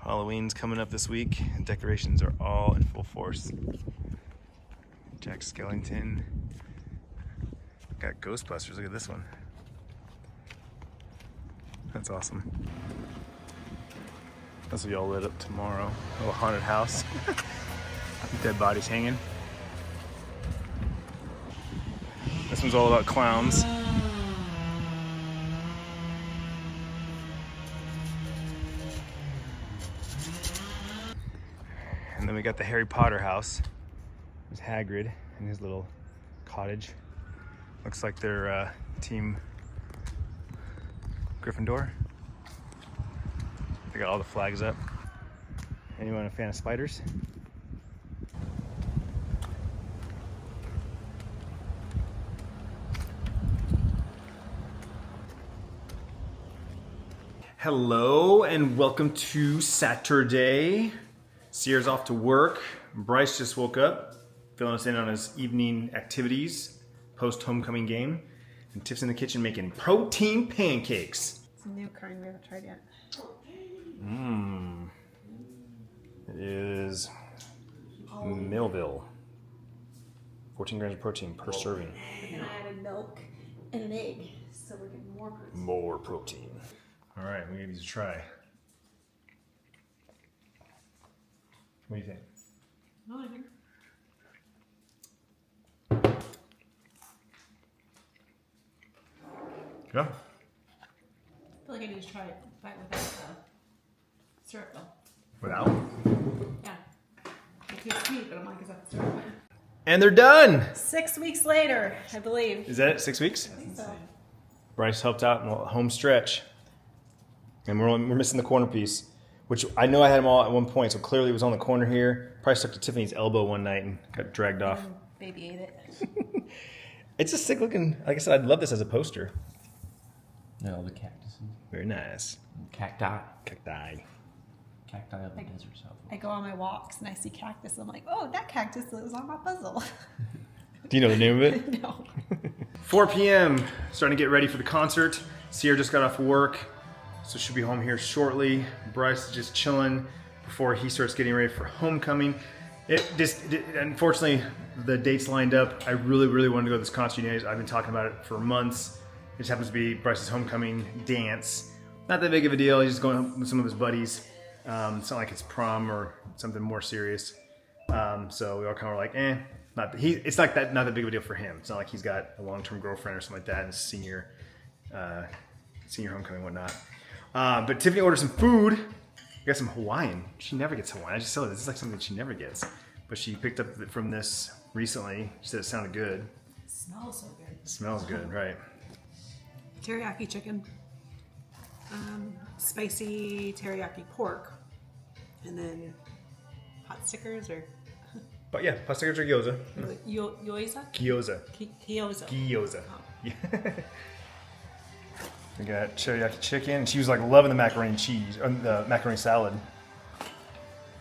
Halloween's coming up this week. Decorations are all in full force. Jack Skellington. Got Ghostbusters, look at this one. That's awesome. This will be all lit up tomorrow. A little haunted house. Dead bodies hanging. This one's all about clowns. And then we got the Harry Potter house. There's Hagrid and his little cottage. Looks like they're team Gryffindor. They got all the flags up. Anyone a fan of spiders? Hello and welcome to Saturday. Sierra's off to work. Bryce just woke up, filling us in on his evening activities, post-homecoming game. And Tiff's in the kitchen making protein pancakes. It's a new kind we haven't tried yet. It is Millville. 14 grams of protein per serving. And I added milk and an egg, so we're getting more protein. More protein. All right, we give these a try. What do you think? Oh, I think. Yeah. I feel like I need to try it right without syrup though. Without? Yeah. It tastes sweet, but I'm like, is that the syrup? And they're done. 6 weeks later, I believe. Is that it? 6 weeks? I think so. Bryce helped out in the home stretch. And we're missing the corner piece, which I know I had them all at one point, so clearly it was on the corner here. Probably stuck to Tiffany's elbow one night and got dragged off. Baby ate it. It's a sick looking, like I said, I'd love this as a poster. Yeah, all the cactuses. Very nice. Cacti. Cacti. Cacti of the desert south. I go on my walks and I see cactus. I'm like, oh, that cactus lives on my puzzle. Do you know the name of it? No. 4 p.m. Starting to get ready for the concert. Sierra just got off work, so she'll be home here shortly. Bryce is just chilling before he starts getting ready for homecoming. Unfortunately, the dates lined up. I really wanted to go to this concert. I've been talking about it for months. It just happens to be Bryce's homecoming dance. Not that big of a deal. He's just going with some of his buddies. It's not like it's prom or something more serious. So we all kind of were like, it's like that. Not that big of a deal for him. It's not like he's got a long-term girlfriend or something like that, and senior homecoming and whatnot. But Tiffany ordered some food. We got some Hawaiian. She never gets Hawaiian. I just tell her this is like something she never gets. But she picked up from this recently. She said it sounded good. It smells so good. It smells good, right? Teriyaki chicken, spicy teriyaki pork, and then hot stickers or But yeah, pot stickers or gyoza. gyoza? Gyoza. Gyoza. Gyoza. Oh. Yeah. We got teriyaki chicken. And she was like loving the macaroni and cheese, or the macaroni salad.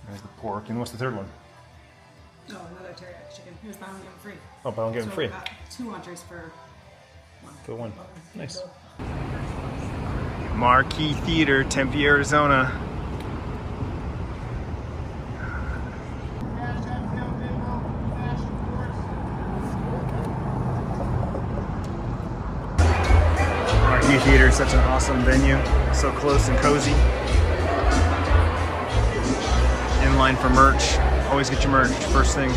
There's the pork. And what's the third one? Oh, another teriyaki chicken. Here's buy one get one free. Oh, buy one get one free. Got 2 entrees for one. For one. Nice. Marquee Theater, Tempe, Arizona. Marquee Theater is such an awesome venue. So close and cozy. In line for merch. Always get your merch. First thing,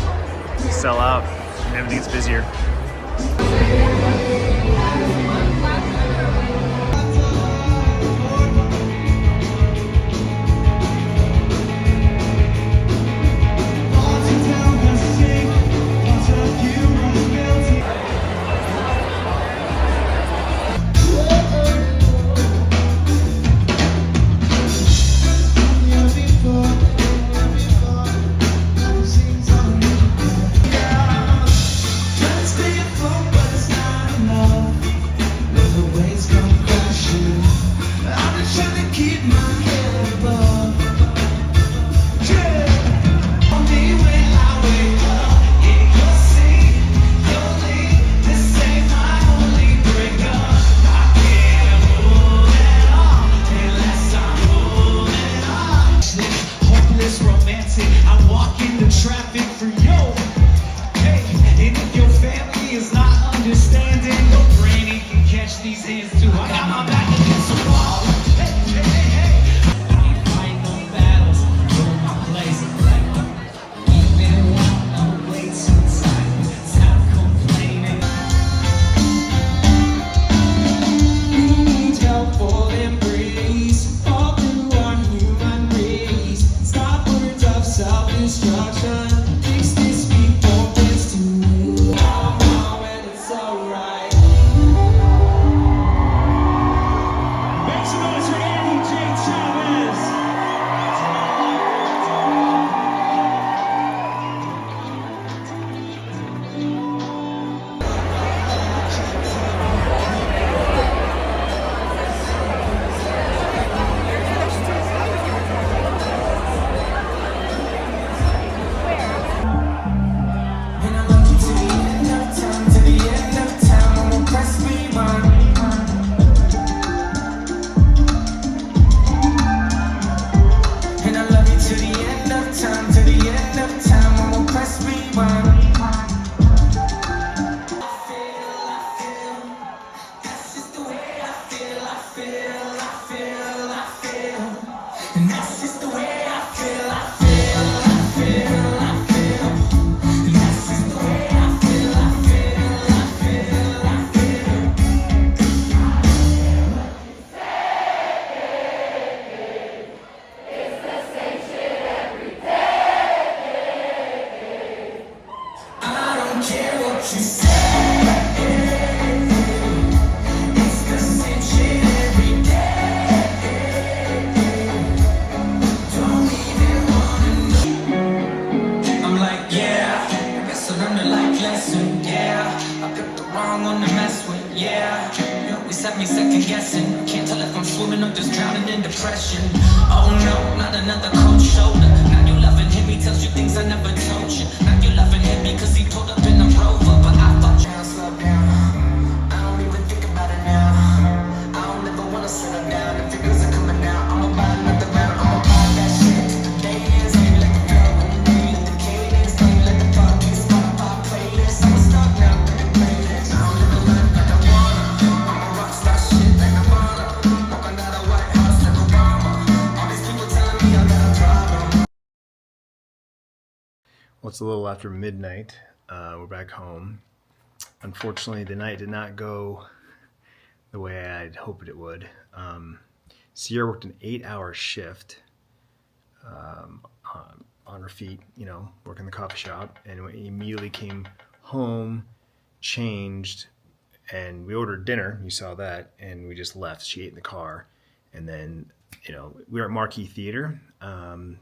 sell out, and everything gets busier. traffic for you. Hey, and if your family is not understanding, your granny can catch these hands too. I got my back against the wall. Hey, hey, hey, hey. I ain't fighting no battles, doing my place. Even when I'm way too tired, stop complaining. We need help for embrace, all through our human race. Stop words of self-destruction. Fix this before it's too late. Oh, and it's alright. Make some noise for Andy J. Chavez. And I love you to the end of time, to the end of time. I won't press rewind. And I love you to the end of time, to the end of time. I won't press rewind. That's just the way I feel, I feel, I feel, I feel. And that's just the way I feel, I feel, I feel, I feel. And that's just the way I feel, I feel, I feel, I feel. I don't care what you say. It's the same shit every day. Don't even wanna know. I'm like, yeah, I guess I learned a life lesson, yeah. I picked the wrong one to mess with, yeah. You always have me second guessing. Can't tell if I'm swimming or just drowning in depression. Oh no, not another cold shoulder. Now you loving him, he tells you things I never told you. Now you loving him because he pulled up in a Rover, but I thought you slow down. I don't even think about it now. I don't ever wanna settle down. If your bills are coming out, I'ma buy another round. I'ma buy that shit. The dance, ain't let the flow, ain't let the cadence, ain't let the party Spotify playlist. I'm stuck now in the playlist. I don't live a life like I wanna. I'm a rockstar shit like Nirvana. Walking out of White House like Obama. All these people telling me I got a problem. Well, it's a little after midnight. We're back home. Unfortunately, the night did not go the way I'd hoped it would. Sierra worked an 8-hour shift on her feet, working the coffee shop, and we immediately came home, changed, and we ordered dinner. You saw that, and we just left. She ate in the car, and then we were at Marquee Theater,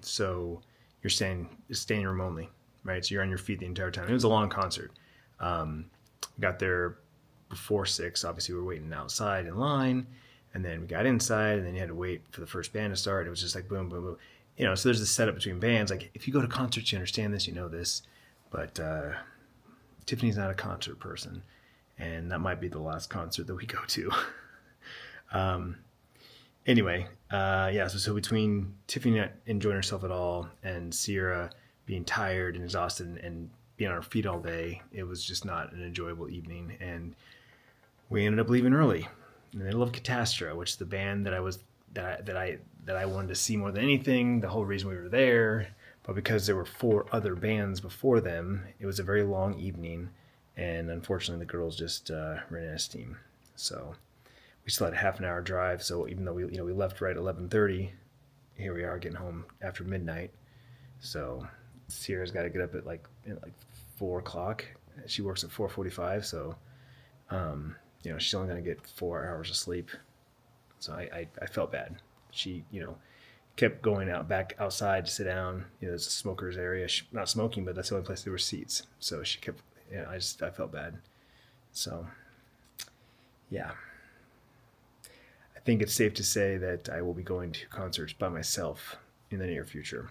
so you're staying room only, right? So you're on your feet the entire time. It was a long concert. Got there before 6. Obviously, we were waiting outside in line, and then we got inside, and then you had to wait for the first band to start. It was just like boom, boom, boom. So there's this setup between bands. Like if you go to concerts, you understand this, you know this, but Tiffany's not a concert person, and that might be the last concert that we go to. Anyway, so between Tiffany not enjoying herself at all and Sierra being tired and exhausted and being on her feet all day, it was just not an enjoyable evening, and we ended up leaving early in the middle of Catastra, which is the band that I wanted to see more than anything. The whole reason we were there, but because there were 4 other bands before them, it was a very long evening, and unfortunately the girls just ran out of steam. So we still had a half an hour drive. So even though we left right at 11:30, here we are getting home after midnight. So Sierra's got to get up at like 4 o'clock. She works at 4:45, so she's only going to get 4 hours of sleep. So I felt bad. She kept going back outside to sit down. There's a smokers area. Not smoking, but that's the only place there were seats. So she kept. I felt bad. So yeah. I think it's safe to say that I will be going to concerts by myself in the near future,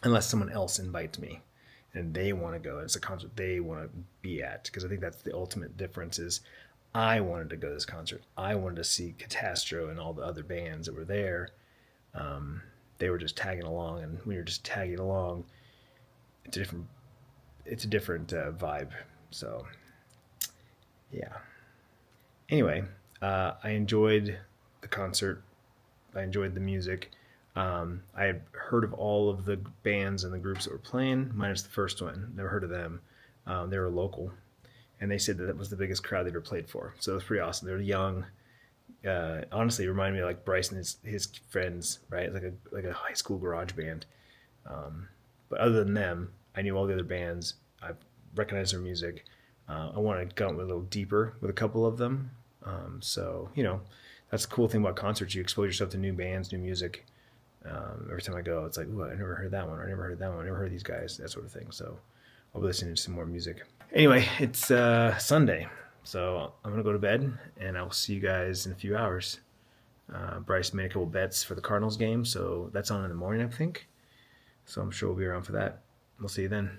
unless someone else invites me and they want to go. It's a concert they want to be at, because I think that's the ultimate difference. Is I wanted to go to this concert. I wanted to see Catastro and all the other bands that were there. They were just tagging along, and we were just tagging along. it's a different vibe. So yeah. Anyway, I enjoyed the concert. I enjoyed the music. I had heard of all of the bands and the groups that were playing, minus the first one. Never heard of them. They were local, and they said that was the biggest crowd they ever played for. So it was pretty awesome. They were young. Honestly, it reminded me of like Bryce and his friends, right? Like a high school garage band. But other than them, I knew all the other bands. I recognized their music. I wanted to go a little deeper with a couple of them. So that's the cool thing about concerts. You expose yourself to new bands, new music. Every time I go, it's like, ooh, I never heard that one. Or I never heard that one. I never heard these guys. That sort of thing. So I'll be listening to some more music. Anyway, it's Sunday. So I'm going to go to bed, and I'll see you guys in a few hours. Bryce made a couple bets for the Cardinals game, so that's on in the morning, I think. So I'm sure we'll be around for that. We'll see you then.